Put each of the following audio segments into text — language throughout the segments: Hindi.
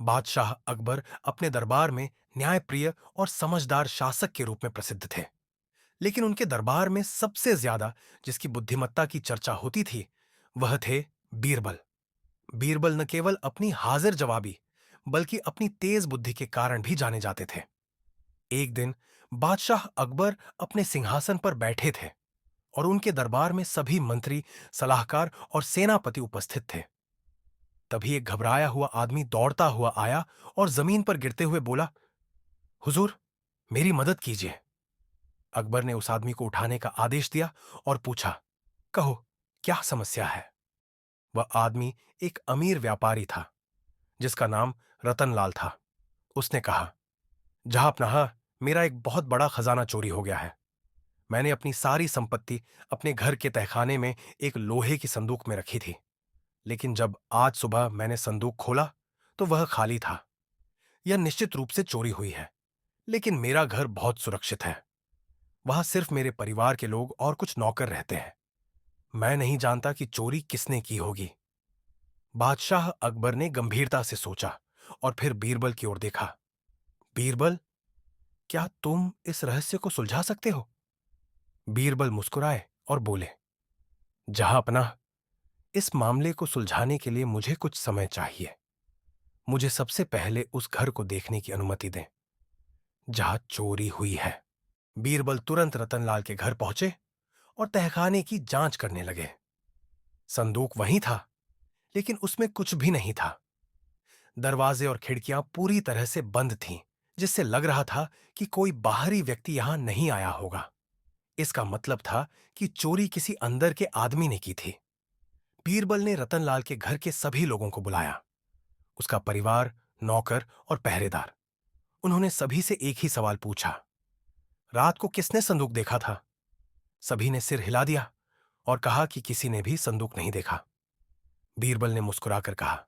बादशाह अकबर अपने दरबार में न्यायप्रिय और समझदार शासक के रूप में प्रसिद्ध थे। लेकिन उनके दरबार में सबसे ज्यादा जिसकी बुद्धिमत्ता की चर्चा होती थी, वह थे बीरबल। बीरबल न केवल अपनी हाजिर जवाबी, बल्कि अपनी तेज बुद्धि के कारण भी जाने जाते थे। एक दिन बादशाह अकबर अपने सिंहासन पर बैठे थे और उनके दरबार में सभी मंत्री, सलाहकार और सेनापति उपस्थित थे। तभी एक घबराया हुआ आदमी दौड़ता हुआ आया और जमीन पर गिरते हुए बोला, हुजूर, मेरी मदद कीजिए। अकबर ने उस आदमी को उठाने का आदेश दिया और पूछा, कहो, क्या समस्या है? वह आदमी एक अमीर व्यापारी था जिसका नाम रतनलाल था। उसने कहा, जहांपनाह, मेरा एक बहुत बड़ा खजाना चोरी हो गया है। मैंने अपनी सारी संपत्ति अपने घर के तहखाने में एक लोहे की संदूक में रखी थी, लेकिन जब आज सुबह मैंने संदूक खोला तो वह खाली था। यह निश्चित रूप से चोरी हुई है, लेकिन मेरा घर बहुत सुरक्षित है। वहां सिर्फ मेरे परिवार के लोग और कुछ नौकर रहते हैं। मैं नहीं जानता कि चोरी किसने की होगी। बादशाह अकबर ने गंभीरता से सोचा और फिर बीरबल की ओर देखा। बीरबल, क्या तुम इस रहस्य को सुलझा सकते हो? बीरबल मुस्कुराए और बोले, जहांपनाह, इस मामले को सुलझाने के लिए मुझे कुछ समय चाहिए। मुझे सबसे पहले उस घर को देखने की अनुमति दें जहां चोरी हुई है। बीरबल तुरंत रतनलाल के घर पहुंचे और तहखाने की जांच करने लगे। संदूक वहीं था, लेकिन उसमें कुछ भी नहीं था। दरवाजे और खिड़कियां पूरी तरह से बंद थीं, जिससे लग रहा था कि कोई बाहरी व्यक्ति यहां नहीं आया होगा। इसका मतलब था कि चोरी किसी अंदर के आदमी ने की थी। बीरबल ने रतनलाल के घर के सभी लोगों को बुलाया, उसका परिवार, नौकर और पहरेदार। उन्होंने सभी से एक ही सवाल पूछा, रात को किसने संदूक देखा था? सभी ने सिर हिला दिया और कहा कि किसी ने भी संदूक नहीं देखा। बीरबल ने मुस्कुराकर कहा,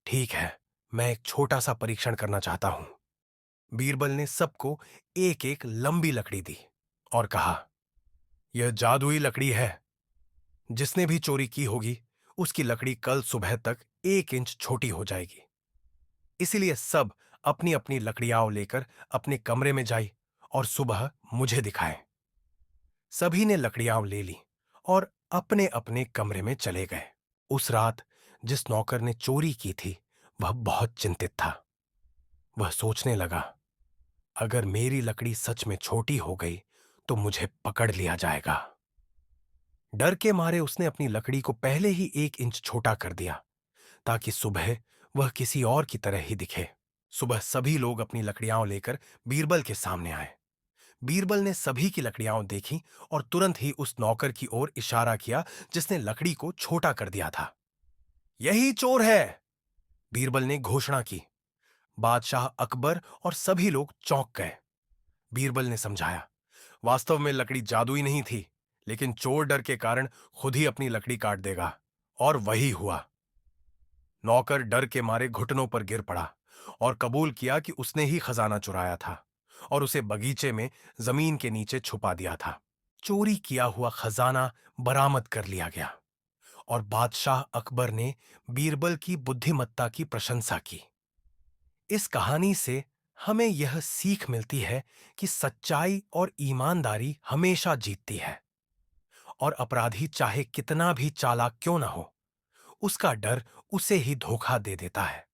ठीक है, मैं एक छोटा सा परीक्षण करना चाहता हूं। बीरबल ने सबको एक एक लंबी लकड़ी दी और कहा, यह जादुई लकड़ी है। जिसने भी चोरी की होगी, उसकी लकड़ी कल सुबह तक 1 इंच छोटी हो जाएगी। इसीलिए सब अपनी अपनी लकड़ियां लेकर अपने कमरे में जाई और सुबह मुझे दिखाएं। सभी ने लकड़ियां ले ली और अपने अपने कमरे में चले गए। उस रात जिस नौकर ने चोरी की थी, वह बहुत चिंतित था। वह सोचने लगा, अगर मेरी लकड़ी सच में छोटी हो गई तो मुझे पकड़ लिया जाएगा। डर के मारे उसने अपनी लकड़ी को पहले ही 1 इंच छोटा कर दिया, ताकि सुबह वह किसी और की तरह ही दिखे। सुबह सभी लोग अपनी लकड़ियां लेकर बीरबल के सामने आए। बीरबल ने सभी की लकड़ियां देखी और तुरंत ही उस नौकर की ओर इशारा किया जिसने लकड़ी को छोटा कर दिया था। यही चोर है, बीरबल ने घोषणा की। बादशाह अकबर और सभी लोग चौंक गए। बीरबल ने समझाया, वास्तव में लकड़ी जादुई नहीं थी, लेकिन चोर डर के कारण खुद ही अपनी लकड़ी काट देगा। और वही हुआ। नौकर डर के मारे घुटनों पर गिर पड़ा और कबूल किया कि उसने ही खजाना चुराया था और उसे बगीचे में जमीन के नीचे छुपा दिया था। चोरी किया हुआ खजाना बरामद कर लिया गया और बादशाह अकबर ने बीरबल की बुद्धिमत्ता की प्रशंसा की। इस कहानी से हमें यह सीख मिलती है कि सच्चाई और ईमानदारी हमेशा जीतती है और अपराधी चाहे कितना भी चालाक क्यों ना हो, उसका डर उसे ही धोखा दे देता है।